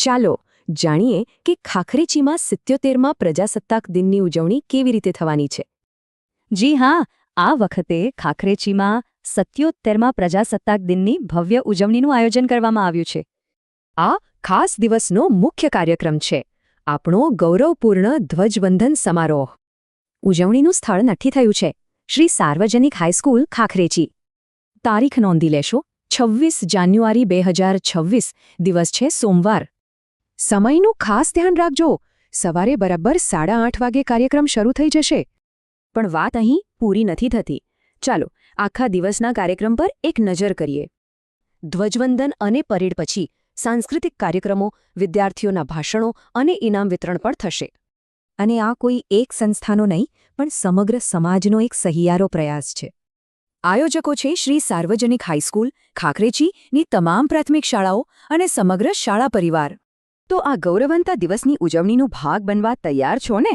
ચાલો જાણીએ કે ખાખરેચીમાં 77મા પ્રજાસત્તાક દિનની ઉજવણી કેવી રીતે થવાની છે. જી હા, આ વખતે ખાખરેચીમાં 77મા પ્રજાસત્તાક દિનની ભવ્ય ઉજવણીનું આયોજન કરવામાં આવ્યું છે. આ ખાસ દિવસનો મુખ્ય કાર્યક્રમ છે આપણો ગૌરવપૂર્ણ ધ્વજવંદન સમારોહ. ઉજવણીનું સ્થળ નક્કી થયું છે શ્રી સાર્વજનિક હાઈસ્કૂલ ખાખરેચી. તારીખ નોંધી લેશો 26 જાન્યુઆરી 2026 દિવસ છે સોમવાર. સમયનું ખાસ ધ્યાન રાખજો, સવારે બરાબર 8:30 વાગે કાર્યક્રમ શરૂ થઈ જશે. પણ વાત અહીં પૂરી નથી થતી. ચાલો આખા દિવસના કાર્યક્રમ પર એક નજર કરીએ. ધ્વજવંદન અને પરેડ પછી સાંસ્કૃતિક કાર્યક્રમો, વિદ્યાર્થીઓના ભાષણો અને ઇનામ વિતરણ પણ થશે. અને આ કોઈ એક સંસ્થાનો નહીં, પણ સમગ્ર સમાજનો એક સહિયારો પ્રયાસ છે. આયોજકો છે શ્રી સાર્વજનિક હાઈસ્કૂલ ખાખરેચીની તમામ પ્રાથમિક શાળાઓ અને સમગ્ર શાળા પરિવાર. તો આ ગૌરવવંતા દિવસની ઉજવણીનો ભાગ બનવા તૈયાર છો ને?